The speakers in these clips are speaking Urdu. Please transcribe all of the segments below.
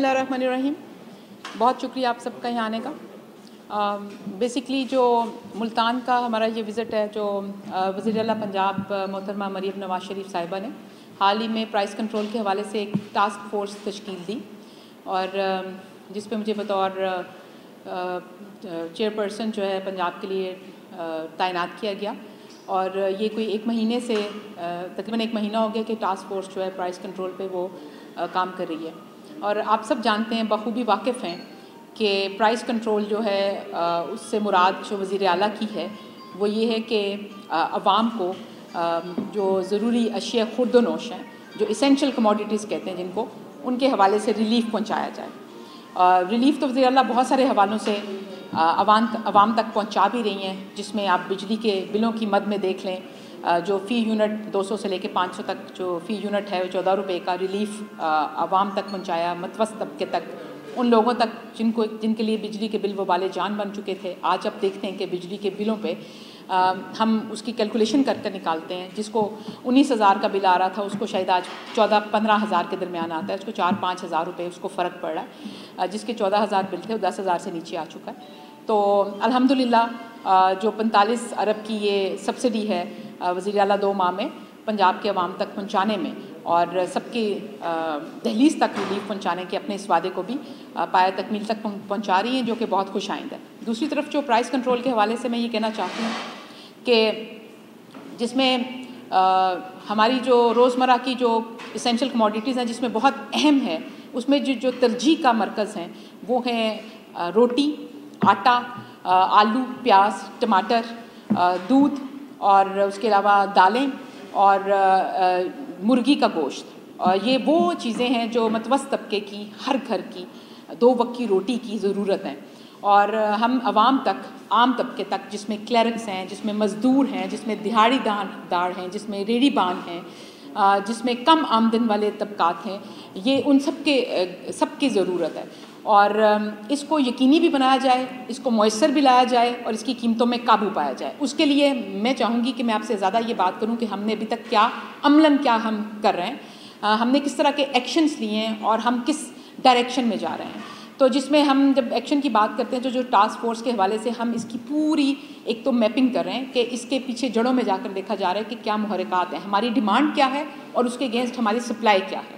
اللہ الرحمن الرحیم. بہت شکریہ آپ سب کا یہاں آنے کا. بیسکلی جو ملتان کا ہمارا یہ وزٹ ہے، جو وزیر اعلیٰ پنجاب محترمہ مریم نواز شریف صاحبہ نے حال ہی میں پرائس کنٹرول کے حوالے سے ایک ٹاسک فورس تشکیل دی، اور جس پہ مجھے بطور چیئر پرسن جو ہے پنجاب کے لیے تعینات کیا گیا. اور یہ کوئی ایک مہینے سے تقریباً ایک مہینہ ہو گیا کہ ٹاسک فورس جو ہے پرائس کنٹرول پہ وہ کام کر رہی ہے. اور آپ سب جانتے ہیں، بخوبی واقف ہیں کہ پرائس کنٹرول جو ہے اس سے مراد جو وزیر اعلیٰ کی ہے وہ یہ ہے کہ عوام کو جو ضروری اشیاء خورد و نوش ہیں، جو اسینشل کموڈیٹیز کہتے ہیں جن کو، ان کے حوالے سے ریلیف پہنچایا جائے. ریلیف تو وزیر اعلیٰ بہت سارے حوالوں سے عوام تک پہنچا بھی رہی ہیں، جس میں آپ بجلی کے بلوں کی مد میں دیکھ لیں، جو فی یونٹ 200 سے لے کے 500 تک جو فی یونٹ ہے وہ 14 روپے کا ریلیف عوام تک پہنچایا، متوسط طبقے تک، ان لوگوں تک جن کے لیے بجلی کے بل وبال جان بن چکے تھے. آج اب دیکھتے ہیں کہ بجلی کے بلوں پہ ہم اس کی کیلکولیشن کر نکالتے ہیں، جس کو 19,000 کا بل آ رہا تھا اس کو شاید آج 14-15,000 کے درمیان آتا ہے، اس کو 4-5 ہزار روپے اس کو فرق پڑ رہا ہے. جس کے 14,000 بل تھے وہ 10,000 سے نیچے آ چکا ہے. تو الحمدللہ جو 45 ارب کی یہ سبسڈی ہے وزیر اعلیٰ 2 ماہ میں پنجاب کے عوام تک پہنچانے میں، اور سب کی دہلیز تک ریلیف پہنچانے کے اپنے اس وعدے کو بھی پایہ تکمیل تک پہنچا رہی ہیں، جو کہ بہت خوش آئند ہے. دوسری طرف جو پرائس کنٹرول کے حوالے سے میں یہ کہنا چاہتی ہوں کہ جس میں ہماری جو روزمرہ کی جو اسینشل کموڈیٹیز ہیں، جس میں بہت اہم ہے، اس میں جو ترجیح کا مرکز ہیں وہ ہیں روٹی، آٹا، آلو، پیاز، ٹماٹر، دودھ، اور اس کے علاوہ دالیں اور مرغی کا گوشت. اور یہ وہ چیزیں ہیں جو متوسط طبقے کی، ہر گھر کی 2 وقت کی روٹی کی ضرورت ہیں. اور ہم عوام تک، عام طبقے تک، جس میں کلرکس ہیں، جس میں مزدور ہیں، جس میں دہاڑی دار ہیں، جس میں ریڑھی بان ہیں، جس میں کم آمدن والے طبقات ہیں، یہ ان سب کی ضرورت ہے. اور اس کو یقینی بھی بنایا جائے، اس کو میسر بھی لایا جائے، اور اس کی قیمتوں میں قابو پایا جائے. اس کے لیے میں چاہوں گی کہ میں آپ سے زیادہ یہ بات کروں کہ ہم نے ابھی تک کیا عملاً کیا ہم کر رہے ہیں، ہم نے کس طرح کے ایکشنز لیے ہیں، اور ہم کس ڈائریکشن میں جا رہے ہیں. تو جس میں ہم جب ایکشن کی بات کرتے ہیں تو جو ٹاسک فورس کے حوالے سے ہم اس کی پوری ایک تو میپنگ کر رہے ہیں کہ اس کے پیچھے جڑوں میں جا کر دیکھا جا رہا ہے کہ کیا محرکات ہیں، ہماری ڈیمانڈ کیا ہے، اور اس کے اگینسٹ ہماری سپلائی کیا ہے،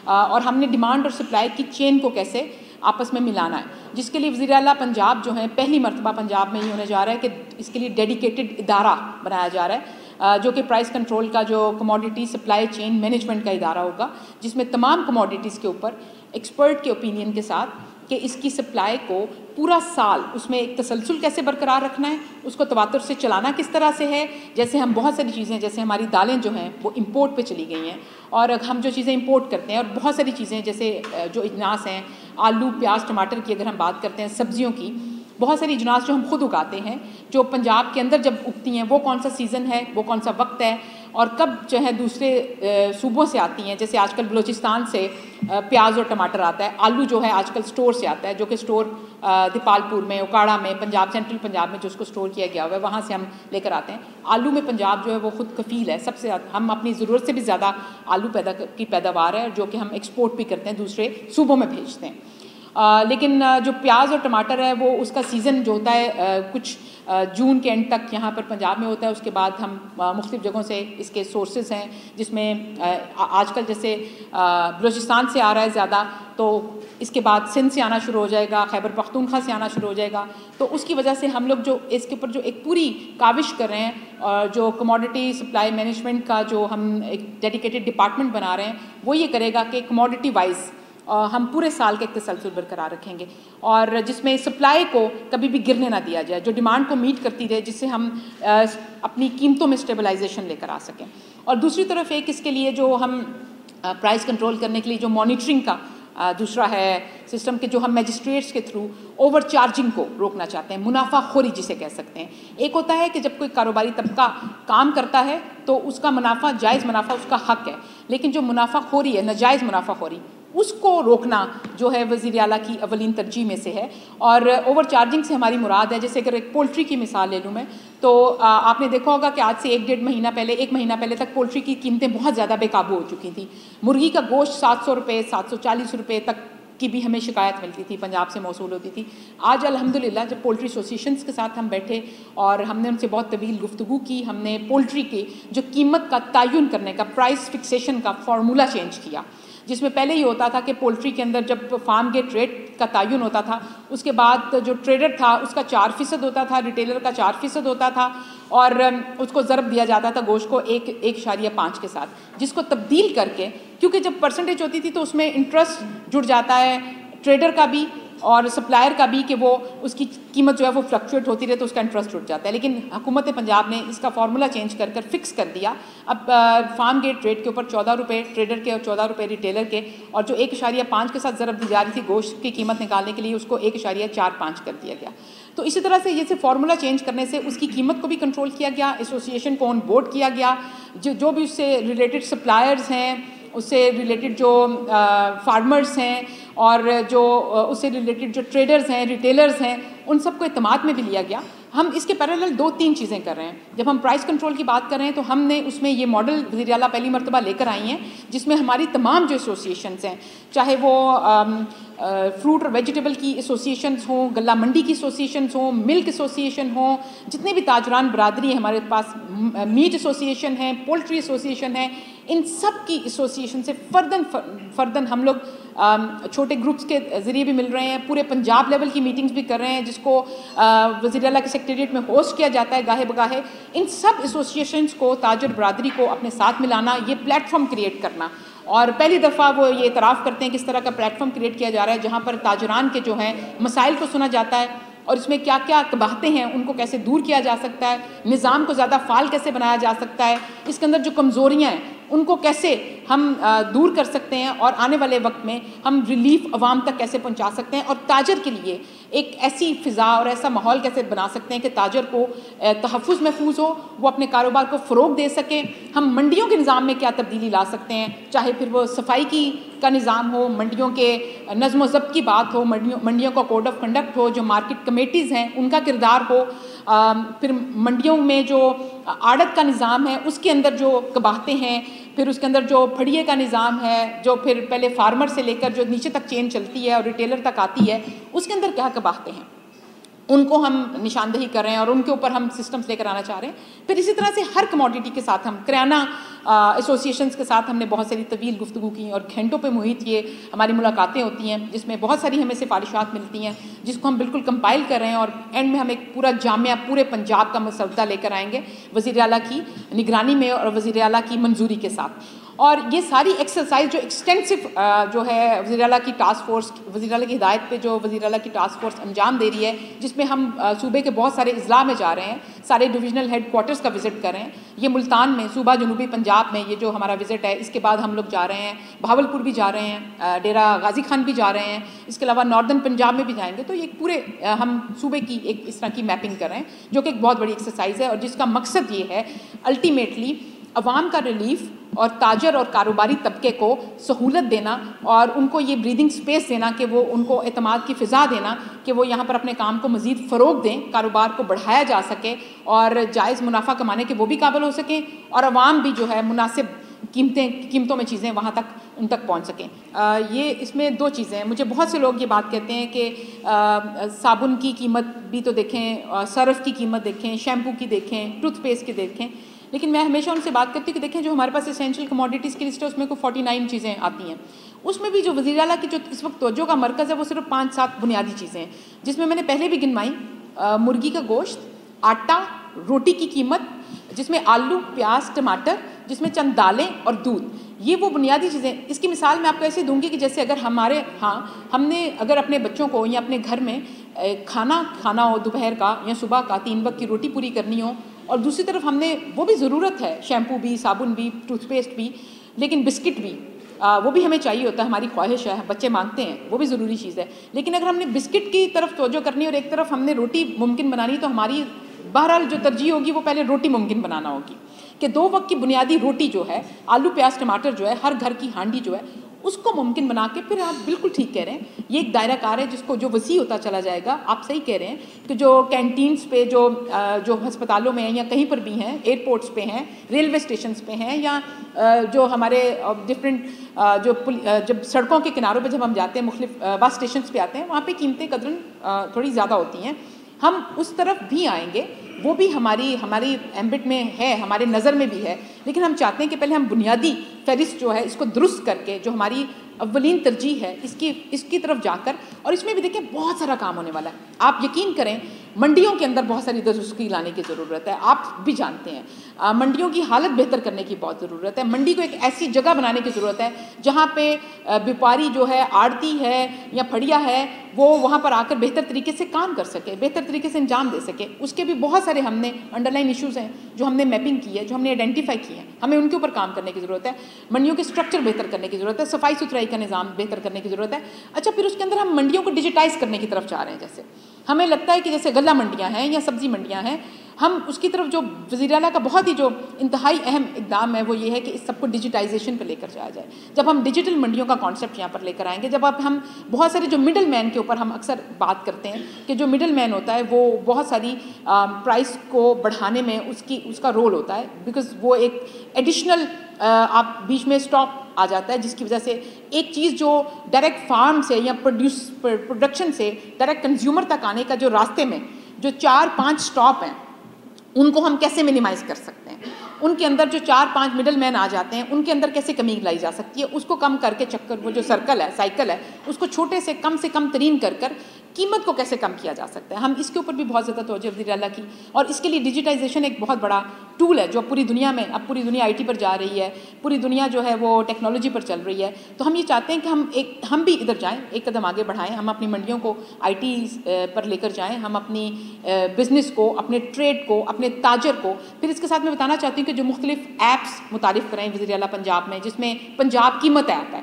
اور ہم نے ڈیمانڈ اور سپلائی کی چین کو کیسے آپس میں ملانا ہے. جس کے لیے وزیر اعلیٰ پنجاب جو ہیں پہلی مرتبہ پنجاب میں یہ ہونے جا رہا ہے کہ اس کے لیے ڈیڈیکیٹڈ ادارہ بنایا جا رہا ہے، جو کہ پرائس کنٹرول کا جو کموڈیٹی سپلائی چین مینجمنٹ کا ادارہ ہوگا، جس میں تمام کموڈیٹیز کے اوپر ایکسپرٹ کے اوپینین کے ساتھ کہ اس کی سپلائی کو پورا سال اس میں ایک تسلسل کیسے برقرار رکھنا ہے، اس کو تواتر سے چلانا کس طرح سے ہے. جیسے ہم بہت ساری چیزیں، جیسے ہماری دالیں جو ہیں وہ امپورٹ پہ چلی گئی ہیں، اور ہم جو چیزیں امپورٹ کرتے ہیں، اور بہت ساری چیزیں جیسے جو اجناس ہیں، آلو، پیاز، ٹماٹر کی اگر ہم بات کرتے ہیں، سبزیوں کی، بہت ساری اجناس جو ہم خود اگاتے ہیں، جو پنجاب کے اندر جب اگتی ہیں، وہ کون سا سیزن ہے، وہ کون سا وقت ہے، اور کب جو ہے دوسرے صوبوں سے آتی ہیں. جیسے آج کل بلوچستان سے پیاز اور ٹماٹر آتا ہے، آلو جو ہے آج کل سٹور سے آتا ہے، جو کہ سٹور دیپال پور میں، اوکاڑا میں، پنجاب سینٹرل پنجاب میں جو اس کو سٹور کیا گیا ہوا ہے، وہاں سے ہم لے کر آتے ہیں. آلو میں پنجاب جو ہے وہ خود کفیل ہے، سب سے زیادہ ہم اپنی ضرورت سے بھی زیادہ آلو کی پیداوار ہے، جو کہ ہم ایکسپورٹ بھی کرتے ہیں، دوسرے صوبوں میں بھیجتے ہیں. لیکن جو پیاز اور ٹماٹر ہے وہ اس کا سیزن جو ہوتا ہے کچھ جون کے اینڈ تک یہاں پر پنجاب میں ہوتا ہے. اس کے بعد ہم مختلف جگہوں سے اس کے سورسز ہیں، جس میں آج کل جیسے بلوچستان سے آ رہا ہے زیادہ، تو اس کے بعد سندھ سے آنا شروع ہو جائے گا، خیبر پختونخوا سے آنا شروع ہو جائے گا. تو اس کی وجہ سے ہم لوگ جو اس کے اوپر جو ایک پوری کاوش کر رہے ہیں، اور جو کموڈیٹی سپلائی مینجمنٹ کا جو ہم ایک ڈیڈیکیٹڈ ڈپارٹمنٹ بنا رہے ہیں، وہ یہ کرے گا کہ کموڈیٹی وائز ہم پورے سال کا ایک تسلسل برقرار رکھیں گے، اور جس میں سپلائی کو کبھی بھی گرنے نہ دیا جائے، جو ڈیمانڈ کو میٹ کرتی رہے، جس سے ہم اپنی قیمتوں میں اسٹیبلائزیشن لے کر آ سکیں. اور دوسری طرف ایک اس کے لیے جو ہم پرائس کنٹرول کرنے کے لیے جو مانیٹرنگ کا دوسرا ہے سسٹم، کہ جو ہم میجسٹریٹس کے تھرو اوور چارجنگ کو روکنا چاہتے ہیں، منافع خوری جسے کہہ سکتے ہیں. ایک ہوتا ہے کہ جب کوئی کاروباری طبقہ کام کرتا ہے تو اس کا منافع، جائز منافع اس کا حق ہے، لیکن جو منافع خوری ہے، ناجائز منافع خوری، اس کو روکنا جو ہے وزیر اعلیٰ کی اولین ترجیح میں سے ہے. اور اوور چارجنگ سے ہماری مراد ہے، جیسے اگر ایک پولٹری کی مثال لے لوں میں، تو آپ نے دیکھا ہوگا کہ آج سے ایک مہینہ پہلے تک پولٹری کی قیمتیں بہت زیادہ بے قابو ہو چکی تھیں. مرغی کا گوشت 700 روپے، 740 روپے تک کی بھی ہمیں شکایت ملتی تھی، پنجاب سے موصول ہوتی تھی۔ آج الحمدللہ جب پولٹری ایسوسیشنز کے ساتھ ہم بیٹھے اور ہم نے ان سے بہت طویل گفتگو کی، ہم نے پولٹری کی جو قیمت کا تعین کرنے کا، پرائس فکسیشن کا فارمولہ چینج کیا، جس میں پہلے یہ ہوتا تھا کہ پولٹری کے اندر جب فارم گیٹ ریٹ کا تعین ہوتا تھا، اس کے بعد جو ٹریڈر تھا اس کا 4% ہوتا تھا، ریٹیلر کا 4% ہوتا تھا، اور اس کو ضرب دیا جاتا تھا گوشت کو 1.5 کے ساتھ، جس کو تبدیل کر کے، کیونکہ جب پرسنٹیج ہوتی تھی تو اس میں انٹرسٹ جڑ جاتا ہے ٹریڈر کا بھی اور سپلائر کا بھی، کہ وہ اس کی قیمت جو ہے وہ فلکچویٹ ہوتی رہے تو اس کا انٹرسٹ جڑ جاتا ہے۔ لیکن حکومت پنجاب نے اس کا فارمولہ چینج کر فکس کر دیا۔ اب فارم گیٹ ریٹ کے اوپر 14 روپے ٹریڈر کے اور 14 روپے ریٹیلر کے، اور جو 1.5 کے ساتھ ضرب دی جا رہی تھی گوشت کی قیمت نکالنے کے لیے، اس کو 1.45 کر دیا گیا۔ تو اسی طرح سے یہ فارمولہ چینج کرنے سے اس کی قیمت کو بھی کنٹرول کیا گیا، ایسوسیشن کو آن بورڈ کیا گیا، جو بھی اس سے ریلیٹڈ سپلائرز ہیں، اس سے ریلیٹڈ جو فارمرز ہیں، اور جو اس سے ریلیٹڈ جو ٹریڈرز ہیں، ریٹیلرز ہیں، ان سب کو اعتماد میں بھی لیا گیا۔ ہم اس کے پیرالل 2-3 چیزیں کر رہے ہیں۔ جب ہم پرائس کنٹرول کی بات کر رہے ہیں تو ہم نے اس میں یہ ماڈل وزیر اعلیٰ پہلی مرتبہ لے کر آئی ہیں، جس میں ہماری تمام جو ایسوسیشنز ہیں، چاہے وہ فروٹ اور ویجیٹیبل کی ایسوسیشنز ہوں، غلہ منڈی کی ایسوسیشنز ہوں، ملک ایسوسیشن ہوں، جتنے بھی تاجران برادری ہیں ہمارے پاس، میٹ ایسوسیشن ہے، پولٹری ایسوسیشن ہے، ان سب کی ایسوسیشن سے فرداً ہم لوگ چھوٹے گروپس کے ذریعے بھی مل رہے ہیں، پورے پنجاب لیول کی میٹنگز بھی کر رہے ہیں، جس کو وزیر اعلیٰ کے سیکریٹریٹ میں ہوسٹ کیا جاتا ہے گاہے بگاہے۔ ان سب ایسوسیشنز کو، تاجر برادری کو اپنے ساتھ ملانا، یہ پلیٹ فارم کریٹ کرنا، اور پہلی دفعہ وہ یہ اعتراف کرتے ہیں کہ اس طرح کا پلیٹ فارم کریٹ کیا جا رہا ہے جہاں پر تاجران کے جو ہیں مسائل کو سنا جاتا ہے، اور اس میں کیا کیا قباحتیں ہیں ان کو کیسے دور کیا جا سکتا ہے، نظام کو زیادہ فعال کیسے بنایا جا سکتا ہے، اس کے اندر جو کمزوریاں ہیں ان کو کیسے ہم دور کر سکتے ہیں، اور آنے والے وقت میں ہم ریلیف عوام تک کیسے پہنچا سکتے ہیں، اور تاجر کے لیے ایک ایسی فضا اور ایسا ماحول کیسے بنا سکتے ہیں کہ تاجر کو تحفظ محفوظ ہو، وہ اپنے کاروبار کو فروغ دے سکیں۔ ہم منڈیوں کے نظام میں کیا تبدیلی لا سکتے ہیں، چاہے پھر وہ صفائی کا نظام ہو، منڈیوں کے نظم و ضبط کی بات ہو، منڈیوں کا کوڈ آف کنڈکٹ ہو، جو مارکیٹ کمیٹیز ہیں ان کا کردار ہو، پھر منڈیوں میں جو آڑت کا نظام ہے اس کے اندر جو قباحتیں ہیں، پھر اس کے اندر جو پھڑیے کا نظام ہے، جو پھر پہلے فارمر سے لے کر جو نیچے تک چین چلتی ہے اور ریٹیلر تک آتی ہے، اس کے اندر کیا قباحتیں ہیں، ان کو ہم نشاندہی کر رہے ہیں اور ان کے اوپر ہم سسٹمز لے کر آنا چاہ رہے ہیں۔ پھر اسی طرح سے ہر کموڈیٹی کے ساتھ، ہم کریانہ ایسوسیشنز کے ساتھ ہم نے بہت ساری طویل گفتگو کی، اور گھنٹوں پہ محیط یہ ہماری ملاقاتیں ہوتی ہیں، جس میں بہت ساری ہمیں سفارشات ملتی ہیں، جس کو ہم بالکل کمپائل کر رہے ہیں، اور اینڈ میں ہم ایک پورا جامعہ پورے پنجاب کا مسودہ لے کر آئیں گے وزیر اعلیٰ کی نگرانی میں اور وزیر اعلیٰ کی منظوری کے ساتھ۔ اور یہ ساری ایکسرسائز جو ایکسٹینسو جو ہے وزیر اعلیٰ کی ٹاسک فورس، وزیر اعلیٰ کی ہدایت پہ جو وزیر اعلیٰ کی ٹاسک فورس انجام دے رہی ہے، جس میں ہم صوبے کے بہت سارے اضلاع میں جا رہے ہیں، سارے ڈویژنل ہیڈ کوارٹرز کا وزٹ کر رہے ہیں۔ یہ ملتان میں، صوبہ جنوبی پنجاب میں یہ جو ہمارا وزٹ ہے، اس کے بعد ہم لوگ جا رہے ہیں بھاولپور بھی جا رہے ہیں، ڈیرہ غازی خان بھی جا رہے ہیں، اس کے علاوہ ناردرن پنجاب میں بھی جائیں گے۔ تو یہ پورے ہم صوبے کی ایک اس طرح کی میپنگ کر رہے ہیں، جو کہ ایک بہت بڑی ایکسرسائز ہے، اور جس کا مقصد یہ ہے الٹیمیٹلی عوام کا ریلیف اور تاجر اور کاروباری طبقے کو سہولت دینا، اور ان کو یہ بریدنگ سپیس دینا کہ وہ ان کو اعتماد کی فضا دینا کہ وہ یہاں پر اپنے کام کو مزید فروغ دیں، کاروبار کو بڑھایا جا سکے، اور جائز منافع کمانے کے وہ بھی قابل ہو سکیں، اور عوام بھی جو ہے مناسب قیمتوں میں چیزیں وہاں تک ان تک پہنچ سکیں۔ یہ اس میں 2 چیزیں ہیں۔ مجھے بہت سے لوگ یہ بات کہتے ہیں کہ صابن کی قیمت بھی تو دیکھیں، سرف کی قیمت دیکھیں، شیمپو کی دیکھیں، ٹوتھ پیسٹ کی دیکھیں، لیکن میں ہمیشہ ان سے بات کرتی ہوں کہ دیکھیں جو ہمارے پاس اسینشیل کموڈیٹیز کی لسٹ ہے اس میں کوئی 49 چیزیں آتی ہیں، اس میں بھی جو وزیر اعلیٰ کی جو اس وقت توجہ کا مرکز ہے وہ صرف 5-7 بنیادی چیزیں ہیں، جس میں نے پہلے بھی گنوائی، مرغی کا گوشت، آٹا، روٹی کی قیمت، جس میں آلو، پیاز، ٹماٹر، جس میں چند دالیں اور دودھ، یہ وہ بنیادی چیزیں۔ اس کی مثال میں آپ کو ایسے دوں گی کہ جیسے اگر ہمارے ہم نے اگر اپنے بچوں کو یا اپنے گھر میں کھانا ہو دوپہر کا یا صبح کا 3 وقت کی روٹی پوری کرنی ہو، اور دوسری طرف ہم نے وہ بھی ضرورت ہے، شیمپو بھی، صابن بھی، ٹوتھ پیسٹ بھی، لیکن بسکٹ بھی وہ بھی ہمیں چاہیے ہوتا ہے، ہماری خواہش ہے، بچے مانگتے ہیں، وہ بھی ضروری چیز ہے، لیکن اگر ہم نے بسکٹ کی طرف توجہ کرنی اور ایک طرف ہم نے روٹی ممکن بنانی، تو ہماری بہرحال جو ترجیح ہوگی وہ پہلے روٹی ممکن بنانا ہوگی، کہ 2 وقت کی بنیادی روٹی جو ہے، آلو پیاز ٹماٹر جو ہے، ہر گھر کی ہانڈی جو ہے، اس کو ممکن بنا کے پھر آپ بالکل ٹھیک کہہ رہے ہیں یہ ایک دائرہ کار ہے جس کو جو وسیع ہوتا چلا جائے گا. آپ صحیح کہہ رہے ہیں کہ جو کینٹینس پہ جو ہسپتالوں میں ہیں یا کہیں پر بھی ہیں, ایئرپورٹس پہ ہیں, ریلوے اسٹیشنس پہ ہیں, یا جو ہمارے ڈفرینٹ جب سڑکوں کے کناروں پہ جب ہم جاتے ہیں مختلف بس اسٹیشنس پہ آتے ہیں, وہاں پہ قیمتیں قدراً تھوڑی زیادہ ہوتی ہیں. ہم اس طرف بھی آئیں گے, وہ بھی ہماری ایمبٹ میں ہے, ہمارے نظر میں بھی ہے, لیکن ہم چاہتے ہیں کہ پہلے ہم بنیادی فہرست جو ہے اس کو درست کر کے جو ہماری اولین ترجیح ہے اس کی طرف جا کر, اور اس میں بھی دیکھیں بہت سارا کام ہونے والا ہے. آپ یقین کریں منڈیوں کے اندر بہت ساری درستگی لانے کی ضرورت ہے. آپ بھی جانتے ہیں منڈیوں کی حالت بہتر کرنے کی بہت ضرورت ہے. منڈی کو ایک ایسی جگہ بنانے کی ضرورت ہے جہاں پہ بیپاری جو ہے, آڑتی ہے یا پھڑیا ہے, وہ وہاں پر آ کر بہتر طریقے سے کام کر سکے, بہتر طریقے سے انجام دے سکے. اس کے بھی بہت سارے ہم نے انڈر لائن ایشوز ہیں جو ہم نے میپنگ کی ہے, جو ہم نے آئیڈینٹیفائی کی ہیں. ہمیں ان کے اوپر کام کرنے کی ضرورت ہے. منڈیوں کے اسٹرکچر بہتر کرنے کی ضرورت ہے, صفائی ستھرائی کا نظام بہتر کرنے کی ضرورت ہے. اچھا, پھر اس کے اندر ہم منڈیوں کو ڈیجیٹائز کرنے کی طرف جا رہے ہیں. جیسے ہمیں لگتا ہے کہ جیسے غلہ منڈیاں ہیں یا سبزی منڈیاں ہیں, ہم اس کی طرف جو وزیر اعلیٰ کا بہت ہی جو انتہائی اہم اقدام ہے وہ یہ ہے کہ اس سب کو ڈیجیٹائزیشن پہ لے کر جایا جائے. جب ہم ڈیجیٹل منڈیوں کا کانسیپٹ یہاں پر لے کر آئیں گے, جب ہم بہت سارے جو مڈل مین کے اوپر ہم اکثر بات کرتے ہیں کہ جو مڈل مین ہوتا ہے وہ بہت ساری پرائس کو بڑھانے میں اس کا رول ہوتا ہے, بیکاز وہ ایک ایڈیشنل آپ بیچ میں اسٹاک آ جاتا ہے, جس کی وجہ سے ایک چیز جو ڈائریکٹ فارم سے یا پروڈکشن سے ڈائریکٹ کنزیومر تک آنے کا جو راستے میں جو 4-5 اسٹاپ ہیں ان کو ہم کیسے منیمائز کر سکتے ہیں, ان کے اندر جو 4-5 مڈل مین آ جاتے ہیں ان کے اندر کیسے کمی لائی جا سکتی ہے, اس کو کم کر کے چکر وہ جو سائیکل ہے اس کو چھوٹے سے کم ترین کر قیمت کو کیسے کم کیا جا سکتا ہے. ہم اس کے اوپر بھی بہت زیادہ توجہ وزیر اعلیٰ کی, اور اس کے لیے ڈیجیٹائزیشن ایک بہت بڑا ٹول ہے جو پوری دنیا میں, اب پوری دنیا IT پر جا رہی ہے, پوری دنیا جو ہے وہ ٹیکنالوجی پر چل رہی ہے. تو ہم یہ چاہتے ہیں کہ ہم بھی ادھر جائیں, ایک قدم آگے بڑھائیں, ہم اپنی منڈیوں کو IT پر لے کر جائیں, ہم اپنی بزنس کو, اپنے ٹریڈ کو, اپنے تاجر کو. پھر اس کے ساتھ میں بتانا چاہتی ہوں کہ جو مختلف ایپس متعارف کرائیں وزیر اعلیٰ پنجاب میں, جس میں پنجاب قیمت ایپ ہے,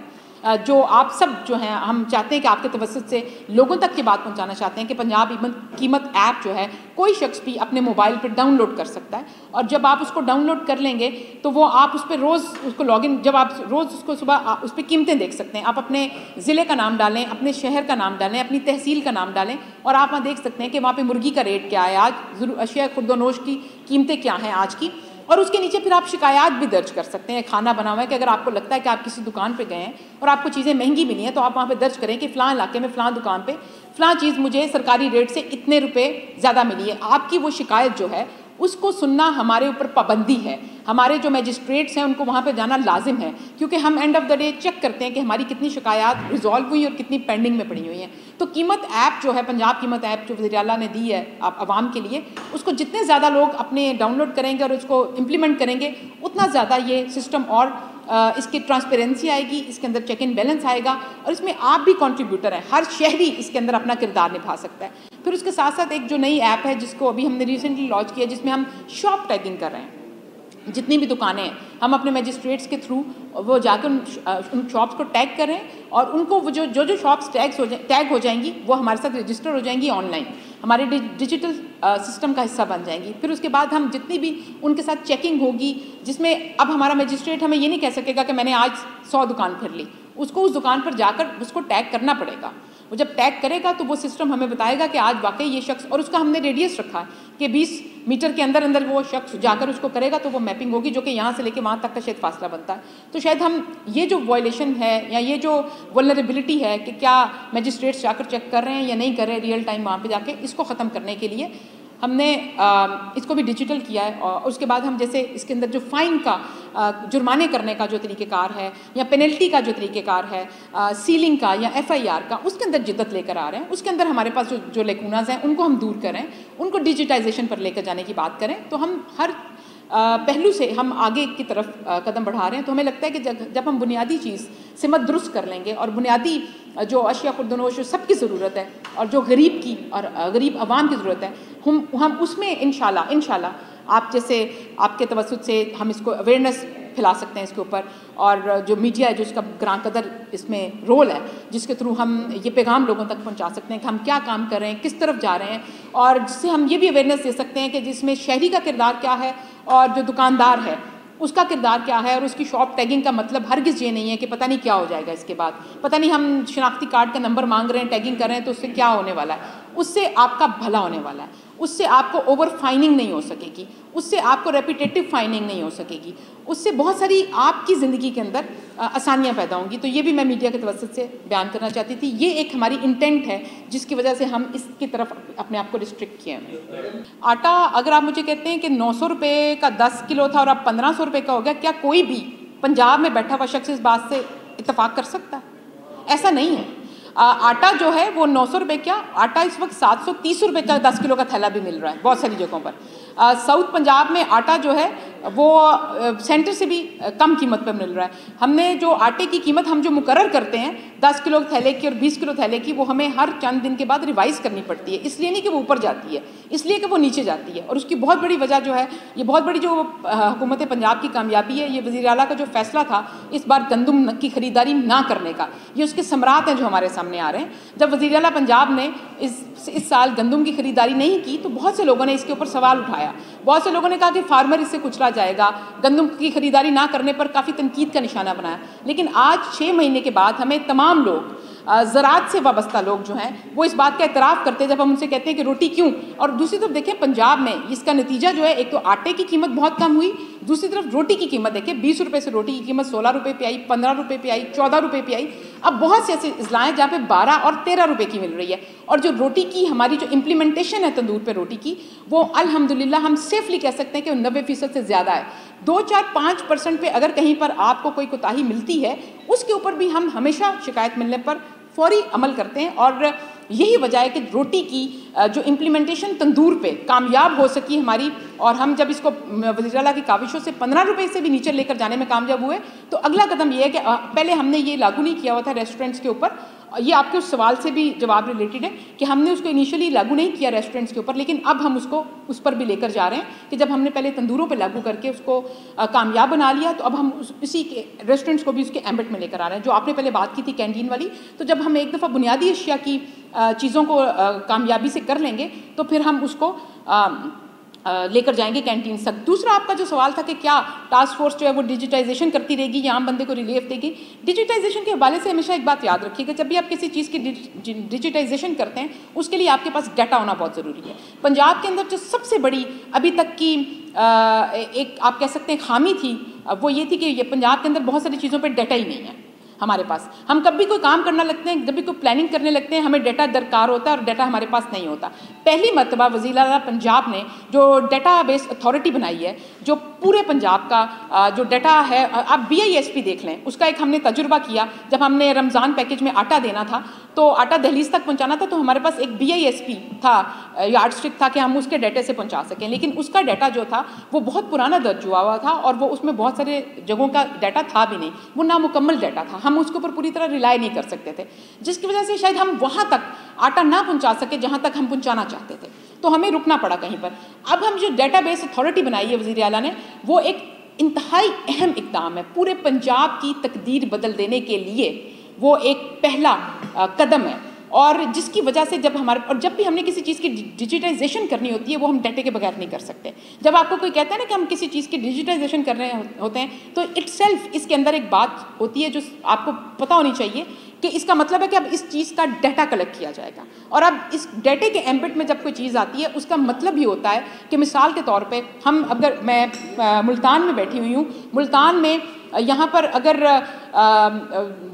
جو آپ سب جو ہیں ہم چاہتے ہیں کہ آپ کے توسط سے لوگوں تک یہ بات پہنچانا چاہتے ہیں کہ پنجاب قیمت ایپ جو ہے کوئی شخص بھی اپنے موبائل پہ ڈاؤن لوڈ کر سکتا ہے, اور جب آپ اس کو ڈاؤن لوڈ کر لیں گے تو وہ آپ اس پہ روز اس کو لاگ ان, جب آپ روز اس کو صبح اس پہ قیمتیں دیکھ سکتے ہیں. آپ اپنے ضلع کا نام ڈالیں, اپنے شہر کا نام ڈالیں, اپنی تحصیل کا نام ڈالیں, اور آپ وہاں دیکھ سکتے ہیں کہ وہاں پہ مرغی کا ریٹ کیا ہے آج, اشیاء خرد و نوش کی قیمتیں کیا ہیں آج کی. اور اس کے نیچے پھر آپ شکایات بھی درج کر سکتے ہیں. کھانا بنا ہوا ہے کہ اگر آپ کو لگتا ہے کہ آپ کسی دکان پہ گئے ہیں اور آپ کو چیزیں مہنگی ملی ہیں, تو آپ وہاں پہ درج کریں کہ فلاں علاقے میں فلاں دکان پہ فلاں چیز مجھے سرکاری ریٹ سے اتنے روپے زیادہ ملی ہے. آپ کی وہ شکایت جو ہے اس کو سننا ہمارے اوپر پابندی ہے. ہمارے جو میجسٹریٹس ہیں ان کو وہاں پہ جانا لازم ہے, کیونکہ ہم and of the day check کرتے ہیں کہ ہماری کتنی شکایات ریزالو ہوئی اور کتنی پینڈنگ میں پڑی ہوئی ہیں. تو قیمت ایپ جو ہے, پنجاب قیمت ایپ جو وزیر اعلیٰ نے دی ہے عوام کے لیے, اس کو جتنے زیادہ لوگ اپنے ڈاؤن لوڈ کریں گے اور اس کو امپلیمنٹ کریں گے, اتنا زیادہ یہ سسٹم اور اس کی ٹرانسپیرنسی آئے گی, اس کے اندر چیک اینڈ بیلنس آئے گا, اور اس میں آپ بھی کنٹریبیوٹر ہیں. ہر شہری اس کے اندر اپنا کردار نبھا سکتا ہے. پھر اس کے ساتھ ساتھ ایک جو نئی ایپ ہے جس کو ابھی ہم نے ریسنٹلی لانچ کیا, جس میں ہم شاپ ٹیگنگ کر رہے ہیں. جتنی بھی دکانیں ہیں ہم اپنے میجسٹریٹس کے تھرو وہ جا کے ان شاپس کو ٹیگ کر رہے ہیں, اور ان کو وہ جو شاپس ٹیگ ہو جائیں گی وہ ہمارے ساتھ رجسٹر ہو جائیں گی آن لائن, ہمارے ڈیجیٹل سسٹم کا حصہ بن جائیں گی. پھر اس کے بعد ہم جتنی بھی ان کے ساتھ چیکنگ ہوگی, جس میں اب ہمارا میجسٹریٹ ہمیں یہ نہیں کہہ سکے گا کہ میں نے آج 100 دکان پھر لی, اس کو اس دکان پر جا کر اس کو ٹیگ کرنا پڑے گا. وہ جب ٹیگ کرے گا تو وہ سسٹم ہمیں بتائے گا کہ آج واقعی یہ شخص, اور اس کا ہم نے ریڈیس رکھا ہے کہ 20 میٹر کے اندر وہ شخص جا کر اس کو کرے گا, تو وہ میپنگ ہوگی جو کہ یہاں سے لے کے وہاں تک کا شاید فاصلہ بنتا ہے. تو شاید ہم یہ جو وائلیشن ہے یا یہ جو ولنریبلٹی ہے کہ کیا میجسٹریٹس جا کر چیک کر رہے ہیں یا نہیں کر رہے ریئل ٹائم وہاں پہ جا کے, اس کو ختم کرنے کے لیے ہم نے اس کو بھی ڈیجیٹل کیا ہے. اور اس کے بعد ہم جیسے اس کے اندر جو فائن کا جرمانے کرنے کا جو طریقہ کار ہے یا پینلٹی کا جو طریقہ کار ہے, سیلنگ کا یا FIR کا, اس کے اندر جدت لے کر آ رہے ہیں. اس کے اندر ہمارے پاس جو لیکوناز ہیں ان کو ہم دور کریں, ان کو ڈیجیٹائزیشن پر لے کر جانے کی بات کریں. تو ہم ہر پہلو سے ہم آگے کی طرف قدم بڑھا رہے ہیں. تو ہمیں لگتا ہے کہ جب ہم بنیادی چیز سمت درست کر لیں گے, اور بنیادی جو اشیاء خرد و نوش سب کی ضرورت ہے, اور جو غریب کی اور غریب عوام کی ضرورت ہے, ہم اس میں انشاءاللہ آپ جیسے آپ کے توسط سے ہم اس کو اویئرنیس پھیلا سکتے ہیں اس کے اوپر, اور جو میڈیا ہے جو اس کا گراں قدر اس میں رول ہے, جس کے تھرو ہم یہ پیغام لوگوں تک پہنچا سکتے ہیں کہ ہم کیا کام کر رہے ہیں, کس طرف جا رہے ہیں, اور جس سے ہم یہ بھی اویئرنیس دے سکتے ہیں کہ جس میں شہری کا کردار کیا ہے اور جو دکاندار ہے اس کا کردار کیا ہے، اور اس کی شاپ ٹیگنگ کا مطلب ہرگز یہ نہیں ہے کہ پتہ نہیں کیا ہو جائے گا اس کے بعد، پتہ نہیں ہم شناختی کارڈ کا نمبر مانگ رہے ہیں، ٹیگنگ کر رہے ہیں تو اس سے کیا ہونے والا ہے. اس سے آپ کا بھلا ہونے والا ہے، اس سے آپ کو اوور فائننگ نہیں ہو سکے گی، اس سے آپ کو ریپیٹیٹو فائننگ نہیں ہو سکے گی، اس سے بہت ساری آپ کی زندگی کے اندر آسانیاں پیدا ہوں گی. تو یہ بھی میں میڈیا کے توسط سے بیان کرنا چاہتی تھی. یہ ایک ہماری انٹینٹ ہے جس کی وجہ سے ہم اس کی طرف اپنے آپ کو ریسٹرکٹ کیے ہیں. آٹا اگر آپ مجھے کہتے ہیں کہ 900 روپے کا 10 کلو تھا اور اب 1500 روپے کا ہو گیا، کیا کوئی بھی پنجاب میں بیٹھا ہوا شخص اس بات سے اتفاق کر سکتا ہے؟ ایسا نہیں ہے. آٹا جو ہے وہ 900 روپے کیا، آٹا اس وقت 730 روپے کا 10 کلو کا تھیلا بھی مل رہا ہے بہت ساری جگہوں پر. ساؤتھ پنجاب میں آٹا جو ہے وہ سینٹر سے بھی کم قیمت پہ مل رہا ہے. ہم نے جو آٹے کی قیمت ہم جو مقرر کرتے ہیں 10 کلو تھیلے کی اور 20 کلو تھیلے کی، وہ ہمیں ہر چند دن کے بعد ریوائز کرنی پڑتی ہے. اس لیے نہیں کہ وہ اوپر جاتی ہے، اس لیے کہ وہ نیچے جاتی ہے. اور اس کی بہت بڑی وجہ جو ہے، یہ بہت بڑی جو حکومت پنجاب کی کامیابی ہے، یہ وزیر اعلیٰ کا جو فیصلہ تھا اس بار گندم کی خریداری نہ کرنے کا، یہ اس کے ثمرات ہیں جو ہمارے سامنے آ رہے ہیں. جب وزیر اعلیٰ پنجاب نے اس سال گندم کی خریداری نہیں کی تو بہت سے لوگوں نے اس کے اوپر سوال اٹھایا. بہت سے لوگوں نے کہا کہ فارمر اس سے کچلا جائے گا، گندم کی خریداری نہ کرنے پر کافی تنقید کا نشانہ بنایا. لیکن آج 6 مہینے کے بعد ہمیں تمام لوگ، زراعت سے وابستہ لوگ جو ہیں، وہ اس بات کا اعتراف کرتے ہیں جب ہم ان سے کہتے ہیں کہ روٹی کیوں. اور دوسری طرف دیکھیں پنجاب میں اس کا نتیجہ جو ہے، ایک تو آٹے کی قیمت بہت کم ہوئی، دوسری طرف روٹی کی قیمت دیکھیں 20 روپے سے روٹی کی قیمت 16 روپے پہ آئی، 15 روپے پہ آئی، 14 روپے پہ آئی. اب بہت سے ایسے اضلاع ہیں جہاں پہ 12 اور 13 روپے کی مل رہی ہے. اور جو روٹی کی ہماری جو امپلیمنٹیشن ہے تندور پہ روٹی کی، وہ الحمدللہ ہم سیفلی کہہ سکتے ہیں کہ 90% سے زیادہ ہے. 2-4-5% پہ اگر کہیں پر آپ کو کوئی کوتاہی ملتی ہے، اس کے اوپر بھی ہم ہمیشہ شکایت ملنے پر فوری عمل کرتے ہیں. اور یہی وجہ ہے کہ روٹی کی جو امپلیمنٹیشن تندور پہ کامیاب ہو سکی ہماری، اور ہم جب اس کو وزیر اعلیٰ کی کاوشوں سے 15 روپے سے بھی نیچے لے کر جانے میں کامیاب ہوئے، تو اگلا قدم یہ ہے کہ پہلے ہم نے یہ لاگو نہیں کیا ہوا تھا ریسٹورنٹس کے اوپر. یہ آپ کے اس سوال سے بھی جواب ریلیٹڈ ہے کہ ہم نے اس کو انیشلی لاگو نہیں کیا ریسٹورنٹس کے اوپر، لیکن اب ہم اس کو اس پر بھی لے کر جا رہے ہیں کہ جب ہم نے پہلے تندوروں پہ لاگو کر کے اس کو کامیاب بنا لیا، تو اب ہم اسی کے ریسٹورنٹس کو بھی اس کے ایمبٹ میں لے کر آ رہے ہیں. جو آپ نے پہلے بات کی تھی کینٹین والی، تو جب ہم ایک دفعہ بنیادی اشیاء کی چیزوں کو کامیابی سے کر لیں گے تو پھر ہم اس کو لے کر جائیں گے کینٹین تک. دوسرا آپ کا جو سوال تھا کہ کیا ٹاسک فورس جو ہے وہ ڈیجیٹائزیشن کرتی رہے گی یا عام بندے کو ریلیف دے گی. ڈیجیٹائزیشن کے حوالے سے ہمیشہ ایک بات یاد رکھیے کہ جب بھی آپ کسی چیز کی ڈیجیٹائزیشن کرتے ہیں، اس کے لیے آپ کے پاس ڈیٹا ہونا بہت ضروری ہے. پنجاب کے اندر جو سب سے بڑی ابھی تک کی ایک آپ کہہ سکتے ہیں خامی تھی، وہ یہ تھی کہ یہ پنجاب کے اندر بہت ساری چیزوں پہ ڈیٹا ہی نہیں ہے ہمارے پاس. ہم کب بھی کوئی کام کرنا لگتے ہیں، جب بھی کوئی پلاننگ کرنے لگتے ہیں، ہمیں ڈیٹا درکار ہوتا ہے اور ڈیٹا ہمارے پاس نہیں ہوتا. پہلی مرتبہ وزیر اعلیٰ پنجاب نے جو ڈیٹا بیس اتھارٹی بنائی ہے، جو پورے پنجاب کا جو ڈیٹا ہے، آپ BISP دیکھ لیں، اس کا ایک ہم نے تجربہ کیا. جب ہم نے رمضان پیکیج میں آٹا دینا تھا، تو آٹا دہلیز تک پہنچانا تھا، تو ہمارے پاس ایک BISP تھا، یارڈ اسٹک تھا کہ ہم اس کے ڈیٹا سے پہنچا سکیں. لیکن اس کا ڈیٹا جو تھا وہ بہت پرانا درج ہوا تھا، اور وہ اس میں بہت سارے جگہوں کا ڈیٹا تھا بھی نہیں، وہ نامکمل ڈیٹا تھا. ہم اس کے اوپر پوری طرح ریلائی نہیں کر سکتے تھے، جس کی وجہ سے شاید ہم وہاں تک آٹا نہ پہنچا سکے جہاں تک ہم پہنچانا چاہتے تھے، تو ہمیں رکنا پڑا کہیں پر. اب ہم جو ڈیٹا بیس اتھارٹی بنائی ہے وزیر اعلیٰ نے، وہ ایک انتہائی اہم اقدام ہے پورے پنجاب کی تقدیر بدل دینے کے لیے. وہ ایک پہلا قدم ہے، اور جس کی وجہ سے جب بھی ہم نے کسی چیز کی ڈیجیٹائزیشن کرنی ہوتی ہے، وہ ہم ڈیٹے کے بغیر نہیں کر سکتے. جب آپ کو کوئی کہتا ہے نا کہ ہم کسی چیز کی ڈیجیٹائزیشن کر رہے ہوتے ہیں، تو اٹ سیلف اس کے اندر ایک بات ہوتی ہے جو آپ کو پتہ ہونی چاہیے کہ اس کا مطلب ہے کہ اب اس چیز کا ڈیٹا کلیکٹ کیا جائے گا. اور اب اس ڈیٹے کے ایمبٹ میں جب کوئی چیز آتی ہے، اس کا مطلب یہ ہوتا ہے کہ مثال کے طور پہ میں ملتان میں بیٹھی ہوئی ہوں، ملتان میں یہاں پر اگر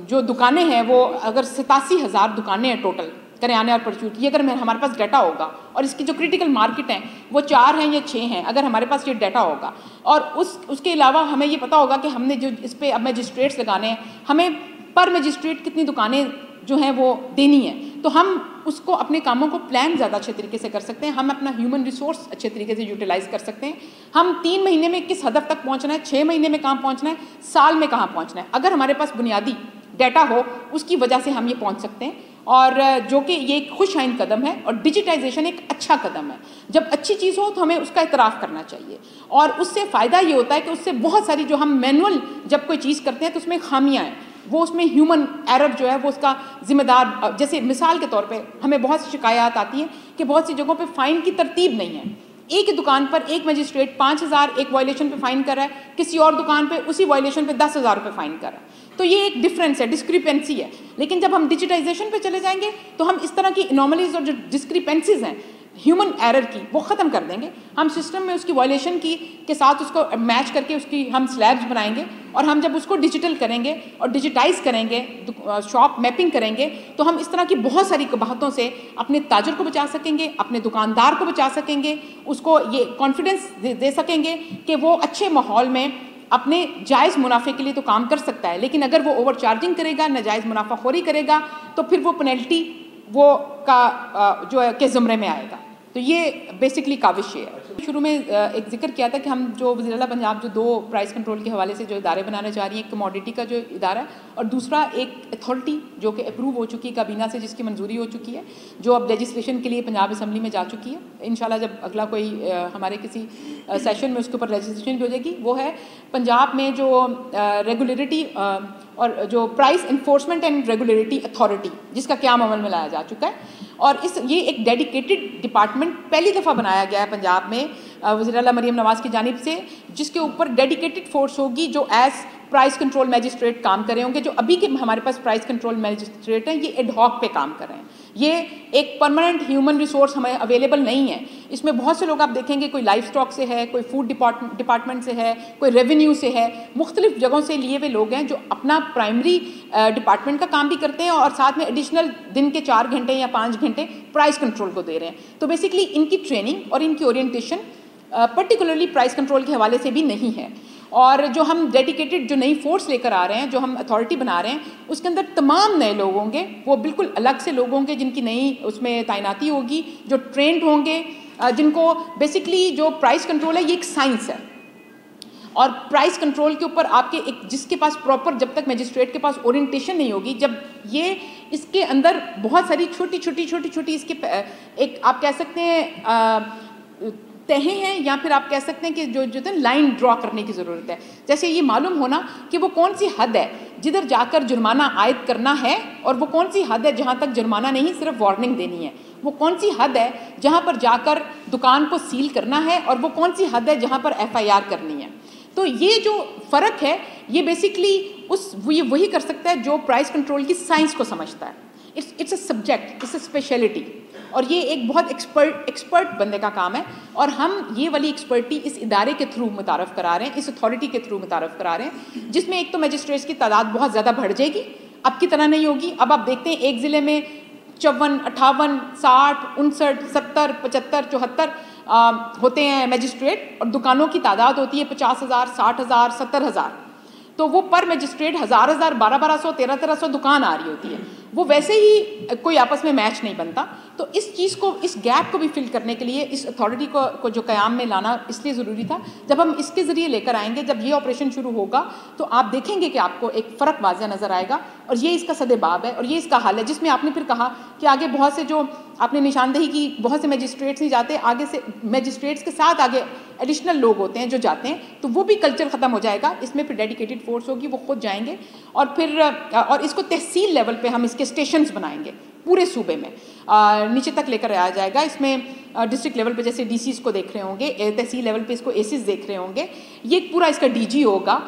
جو دکانیں ہیں، وہ اگر 87,000 دکانیں ہیں ٹوٹل کریانے اور پرچون کی، اگر ہمارے پاس ڈیٹا ہوگا، اور اس کی جو کریٹیکل مارکیٹ ہیں وہ 4 ہیں یا 6 ہیں، اگر ہمارے پاس یہ ڈیٹا ہوگا، اور اس کے علاوہ ہمیں یہ پتہ ہوگا کہ ہم نے جو اس پہ اب میجسٹریٹس لگانے ہیں، ہمیں پر میجسٹریٹ کتنی دکانیں جو ہیں وہ دینی ہیں، تو ہم اس کو اپنے کاموں کو پلان زیادہ اچھے طریقے سے کر سکتے ہیں. ہم اپنا ہیومن ریسورس اچھے طریقے سے یوٹیلائز کر سکتے ہیں. ہم 3 مہینے میں کس ہدف تک پہنچنا ہے، 6 مہینے میں کہاں پہنچنا ہے، سال میں کہاں پہنچنا ہے، اگر ہمارے پاس بنیادی ڈیٹا ہو، اس کی وجہ سے ہم یہ پہنچ سکتے ہیں. اور جو کہ یہ ایک خوش آئند قدم ہے، اور ڈیجیٹائزیشن ایک اچھا قدم ہے. جب اچھی چیز ہو تو ہمیں اس کا اعتراف کرنا چاہیے، اور اس سے فائدہ یہ ہوتا ہے کہ اس سے بہت ساری جو ہم مینول جب کوئی چیز کرتے ہیں تو اس میں خامیاں ہیں، وہ اس میں ہیومن ایرر جو ہے وہ اس کا ذمہ دار. جیسے مثال کے طور پہ ہمیں بہت سی شکایات آتی ہیں کہ بہت سی جگہوں پہ فائن کی ترتیب نہیں ہے. ایک ہی دکان پر ایک مجسٹریٹ 5,000 ایک وائلیشن پہ فائن کر رہا ہے, کسی اور دکان پہ اسی وائلیشن پہ 10,000 روپے فائن کر رہا ہے. تو یہ ایک ڈفرینس ہے, ڈسکریپنسی ہے. لیکن جب ہم ڈیجیٹائزیشن پہ چلے جائیں گے تو ہم اس طرح کی انوملیز اور جو ڈسکریپنسیز ہیں ہیومن ایرر کی, وہ ختم کر دیں گے. ہم سسٹم میں اس کی وائلیشن کی کے ساتھ اس کو میچ کر کے اس کی ہم سلیبس بنائیں گے, اور ہم جب اس کو ڈیجیٹل کریں گے اور ڈیجیٹائز کریں گے, شاپ میپنگ کریں گے, تو ہم اس طرح کی بہت ساری قباحتوں سے اپنے تاجر کو بچا سکیں گے, اپنے دکاندار کو بچا سکیں گے, اس کو یہ کانفیڈنس دے سکیں گے کہ وہ اچھے ماحول میں اپنے جائز منافع کے لیے تو کام کر سکتا ہے. لیکن اگر وہ اوور چارجنگ کرے گا, ناجائز منافع خوری کرے گا, تو پھر وہ پینلٹی وہ کا جو ہے کہ زمرے میں آئے گا. تو یہ بیسکلی کاوش ہے. شروع میں ایک ذکر کیا تھا کہ ہم جو وزیر اعلیٰ پنجاب جو 2 پرائز کنٹرول کے حوالے سے جو ادارے بنانا چاہ رہی ہیں, ایک کموڈیٹی کا جو ادارہ ہے اور دوسرا ایک اتھارٹی جو کہ اپروو ہو چکی ہے کابینہ سے, جس کی منظوری ہو چکی ہے, جو اب لیجسلیشن کے لیے پنجاب اسمبلی میں جا چکی ہے. انشاءاللہ جب اگلا کوئی ہمارے کسی سیشن میں اس کے اوپر لیجسلیشن بھی ہو جائے گی, وہ ہے پنجاب میں جو ریگولیٹری اور جو price enforcement and regulatory authority, جس کا قیام عمل میں لایا جا چکا ہے. اور یہ ایک ڈیڈیکیٹڈ ڈپارٹمنٹ پہلی دفعہ بنایا گیا ہے پنجاب میں وزیر اعلیٰ مریم نواز کی جانب سے, جس کے اوپر ڈیڈیکیٹڈ فورس ہوگی جو ایز پرائز کنٹرول میجسٹریٹ کام کر رہے ہوں گے. جو ابھی کے ہمارے پاس پرائز کنٹرول میجسٹریٹ ہیں, یہ ایڈ ہاک پہ کام کر رہے ہیں. یہ ایک پرماننٹ ہیومن ریسورس ہمیں اویلیبل نہیں ہے. اس میں بہت سے لوگ آپ دیکھیں گے, کوئی لائف اسٹاک سے ہے, کوئی فوڈ ڈپارٹمنٹ سے ہے, کوئی ریونیو سے ہے, مختلف جگہوں سے لیے ہوئے لوگ ہیں جو اپنا پرائمری ڈپارٹمنٹ کا کام بھی کرتے ہیں اور ساتھ میں ایڈیشنل دن کے 4 گھنٹے یا 5 گھنٹے پرائز کنٹرول کو دے رہے ہیں. تو بیسکلی ان کی ٹریننگ اور ان کی اورینٹیشن پرٹیکولرلی پرائز کنٹرول کے حوالے سے بھی نہیں ہے. اور جو ہم ڈیڈیکیٹڈ جو نئی فورس لے کر آ رہے ہیں, جو ہم اتھارٹی بنا رہے ہیں, اس کے اندر تمام نئے لوگ ہوں گے. وہ بالکل الگ سے لوگ ہوں گے جن کی نئی اس میں تعیناتی ہوگی, جو ٹرینڈ ہوں گے, جن کو بیسکلی جو پرائز کنٹرول ہے یہ ایک سائنس ہے. اور پرائز کنٹرول کے اوپر آپ کے ایک جس کے پاس پراپر, جب تک میجسٹریٹ کے پاس اورینٹیشن نہیں ہوگی, جب یہ اس کے اندر بہت ساری چھوٹی اس کے ایک آپ کہہ سکتے ہیں تہیں ہیں, یا پھر آپ کہہ سکتے ہیں کہ جو لائن ڈرا کرنے کی ضرورت ہے. جیسے یہ معلوم ہونا کہ وہ کون سی حد ہے جدھر جا کر جرمانہ عائد کرنا ہے, اور وہ کون سی حد ہے جہاں تک جرمانہ نہیں صرف وارننگ دینی ہے. وہ کون سی حد ہے جہاں پر جا کر دکان کو سیل کرنا ہے, اور وہ کون سی حد ہے جہاں پر FIR کرنی ہے. تو یہ جو فرق ہے, یہ بیسکلی وہی کر سکتا ہے جو پرائز کنٹرول کی سائنس کو سمجھتا ہے. It's a subject, it's a specialty, اور یہ ایک بہت ایکسپرٹ بندے کا کام ہے. اور ہم یہ والی ایکسپرٹی اس ادارے کے تھرو متعارف کرا رہے ہیں, اس اتھارٹی کے تھرو متعارف کرا رہے ہیں, جس میں ایک تو میجسٹریٹس کی تعداد بہت زیادہ بڑھ جائے گی, اب کی طرح نہیں ہوگی. اب آپ دیکھتے ہیں ایک ضلع میں 54, 58, 60, 59, 70, 75, 74 ہوتے ہیں میجسٹریٹ, اور دکانوں کی تعداد ہوتی ہے 50,000, 60,000, 70,000. تو وہ پر میجسٹریٹ 1,000, 1,200, 1,300 دکان آ رہی ہوتی ہے. وہ ویسے ہی کوئی آپس میں میچ نہیں بنتا. تو اس چیز کو, اس گیپ کو بھی فل کرنے کے لیے اس اتھارٹی کو جو قیام میں لانا اس لیے ضروری تھا. جب ہم اس کے ذریعے لے کر آئیں گے, جب یہ آپریشن شروع ہوگا, تو آپ دیکھیں گے کہ آپ کو ایک فرق واضح نظر آئے گا. اور یہ اس کا سد باب ہے, اور یہ اس کا حل ہے, جس میں آپ نے پھر کہا کہ آگے بہت سے جو آپ نے نشاندہی کی, بہت سے میجسٹریٹس نہیں جاتے آگے سے, میجسٹریٹس کے ساتھ آگے ایڈیشنل لوگ ہوتے ہیں جو جاتے ہیں. تو وہ بھی کلچر ختم ہو جائے گا. اس میں پھر ڈیڈیکیٹڈ فورس ہوگی, وہ خود جائیں گے, اور پھر اور اس کو تحصیل لیول پہ ہم اس کے اسٹیشنز بنائیں گے پورے صوبے میں, نیچے تک لے کر آیا جائے گا. اس میں ڈسٹرکٹ لیول پہ جیسے DCs کو دیکھ رہے ہوں گے, تحصیل لیول پہ اس کو ACs دیکھ رہے ہوں گے. یہ پورا اس کا DG ہوگا,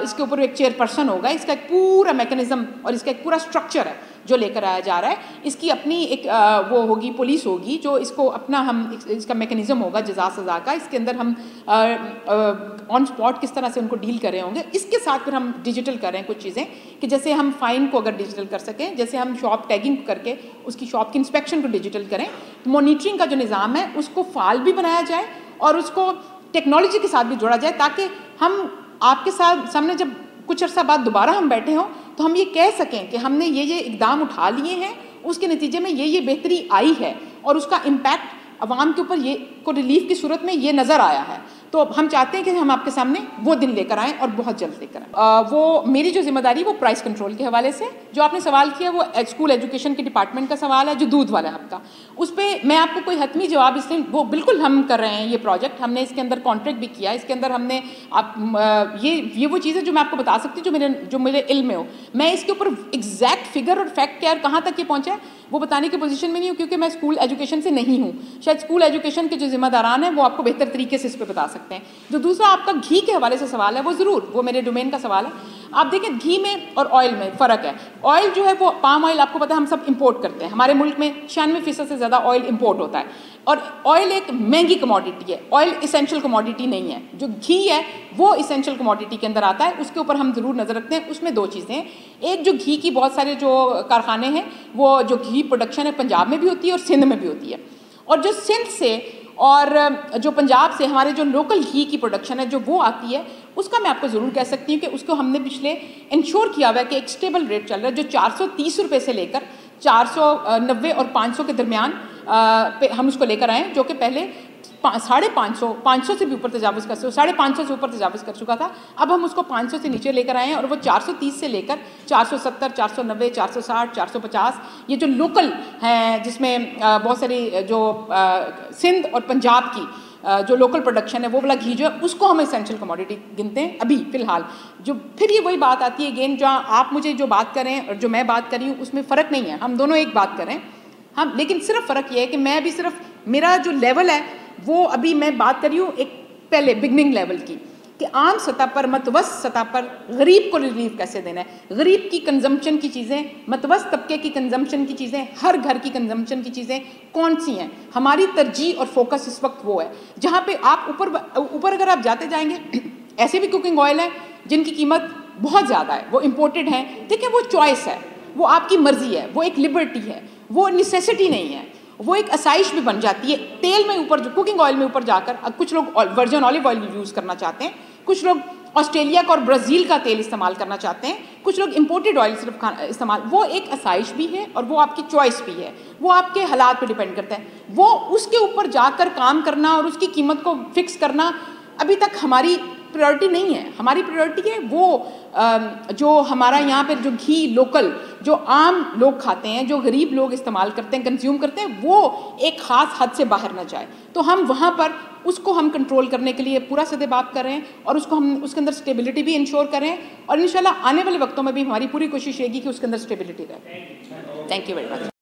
اس کے اوپر ایک چیئر پرسن ہوگا. اس کا ایک پورا میکنزم اور اس کا ایک پورا اسٹرکچر ہے جو لے کر آیا جا رہا ہے. اس کی اپنی ایک وہ ہوگی, پولیس ہوگی, جو اس کو اپنا ہم اس کا میکنزم ہوگا جزا سزا کا. اس کے اندر ہم آن اسپاٹ کس طرح سے ان کو ڈیل کر رہے ہوں گے. اس کے ساتھ پھر ہم ڈیجیٹل کر رہے ہیں کچھ چیزیں, کہ جیسے ہم فائن کو اگر ڈیجیٹل کر سکیں, جیسے ہم شاپ ٹیگنگ کر کے اس کی شاپ کی انسپیکشن کو ڈیجیٹل کریں. مانیٹرنگ کا جو نظام ہے اس کو فعال بھی بنایا جائے, اور اس کو ٹیکنالوجی کے ساتھ بھی جوڑا جائے, تاکہ ہم آپ کے سامنے جب کچھ عرصہ بعد دوبارہ ہم بیٹھے ہوں تو ہم یہ کہہ سکیں کہ ہم نے یہ اقدام اٹھا لیے ہیں, اس کے نتیجے میں یہ بہتری آئی ہے, اور اس کا امپیکٹ عوام کے اوپر یہ کو ریلیف کی صورت میں یہ نظر آیا ہے. تو ہم چاہتے ہیں کہ ہم آپ کے سامنے وہ دن لے کر آئیں اور بہت جلد لے کر آئیں. وہ میری جو ذمہ داری وہ پرائس کنٹرول کے حوالے سے. جو آپ نے سوال کیا وہ اسکول ایجوکیشن کے ڈپارٹمنٹ کا سوال ہے جو دودھ والا ہے آپ کا. اس پہ میں آپ کو کوئی حتمی جواب اس لیے وہ بالکل ہم کر رہے ہیں یہ پروجیکٹ. ہم نے اس کے اندر کانٹریکٹ بھی کیا. اس کے اندر ہم نے یہ وہ چیزیں جو میں آپ کو بتا سکتی ہوں جو میرے علم میں ہو. میں اس کے اوپر ایگزیکٹ فگر اور فیکٹ کیا کہاں تک یہ پہنچا ہے وہ بتانے کی پوزیشن میں نہیں ہوں کیونکہ میں اسکول ایجوکیشن سے نہیں ہوں. شاید اسکول ایجوکیشن کے جو ذمہ داران ہیں وہ آپ کو بہتر طریقے سے اس پہ بتا سکتے ہیں. جو دوسرا آپ کا گھی کے حوالے سے سوال ہے وہ ضرور وہ میرے ڈومین کا سوال ہے. آپ دیکھیں گھی میں اور آئل میں فرق ہے. آئل جو ہے وہ پام آئل آپ کو پتہ ہے ہم سب امپورٹ کرتے ہیں. ہمارے ملک میں 96% سے زیادہ آئل امپورٹ ہوتا ہے اور آئل ایک مہنگی کموڈٹی ہے. آئل اسینشیل کموڈٹی نہیں ہے. جو گھی ہے وہ اسینشیل کموڈٹی کے اندر آتا ہے. اس کے اوپر ہم ضرور نظر رکھتے ہیں. اس میں دو چیزیں ہیں. ایک جو گھی کی بہت سارے جو کارخانے ہیں وہ جو گھی پروڈکشن ہے پنجاب میں بھی ہوتی ہے اور سندھ میں بھی ہوتی ہے. اور جو سندھ سے اور جو پنجاب سے ہمارے جو لوکل گھی کی پروڈکشن ہے جو وہ آتی ہے اس کا میں آپ کو ضرور کہہ سکتی ہوں کہ اس کو ہم نے پچھلے انشور کیا ہوا ہے کہ ایک اسٹیبل ریٹ چل رہا ہے جو 430 روپے سے لے کر 490 اور 500 کے درمیان پہ ہم اس کو لے کر آئے جو کہ پہلے 550 سے بھی اوپر تجاوز کر 550 سے اوپر تجاوز کر چکا تھا. اب ہم اس کو 500 سے نیچے لے کر آئے ہیں اور وہ 430 سے لے کر 470 490 460 450 یہ جو لوکل ہیں جس میں بہت ساری جو سندھ اور پنجاب کی جو لوکل پروڈکشن ہے وہ والا گھی جو ہے اس کو ہم اسینشیل کموڈٹی گنتے ہیں ابھی فی الحال. جو پھر یہ وہی بات آتی ہے اگین جہاں آپ مجھے جو بات کریں اور جو میں بات کر رہی ہوں اس میں فرق نہیں ہے. ہم دونوں ایک بات کریں ہم لیکن صرف فرق یہ ہے کہ میں بھی صرف میرا جو لیول ہے وہ ابھی میں بات کر رہی ہوں ایک پہلے بگننگ لیول کی کہ عام سطح پر متوسط سطح پر غریب کو ریلیف کیسے دینا ہے. غریب کی کنزمپشن کی چیزیں متوسط طبقے کی کنزمپشن کی چیزیں ہر گھر کی کنزمپشن کی چیزیں کون سی ہیں. ہماری ترجیح اور فوکس اس وقت وہ ہے جہاں پہ آپ اوپر اگر آپ جاتے جائیں گے ایسے بھی کوکنگ آئل ہیں جن کی قیمت بہت زیادہ ہے وہ امپورٹڈ ہیں. دیکھیں وہ چوائس ہے وہ آپ کی مرضی ہے وہ ایک لبرٹی ہے وہ نیسیسٹی نہیں ہے وہ ایک آسائش بھی بن جاتی ہے. تیل میں اوپر جو کوکنگ آئل میں اوپر جا کر کچھ لوگ ورجن آلیو آئل یوز کرنا چاہتے ہیں. کچھ لوگ آسٹریلیا کا اور برازیل کا تیل استعمال کرنا چاہتے ہیں. کچھ لوگ امپورٹڈ آئل صرف استعمال وہ ایک آسائش بھی ہے اور وہ آپ کی چوائس بھی ہے. وہ آپ کے حالات پہ ڈیپینڈ کرتا ہے. وہ اس کے اوپر جا کر کام کرنا اور اس کی قیمت کو فکس کرنا ابھی تک ہماری پریورٹی نہیں ہے. ہماری پریورٹی ہے وہ جو ہمارا یہاں پہ جو گھی لوکل جو عام لوگ کھاتے ہیں جو غریب لوگ استعمال کرتے ہیں کنزیوم کرتے ہیں وہ ایک خاص حد سے باہر نہ جائے. تو ہم وہاں پر اس کو ہم کنٹرول کرنے کے لیے پورا سدباب کر رہے ہیں اور اس کو ہم اس کے اندر اسٹیبلٹی بھی انشور کر رہے ہیں اور انشاءاللہ آنے والے وقتوں میں بھی ہماری پوری کوشش رہے گی کہ اس کے اندر اسٹیبلٹی رہے. Thank you very much.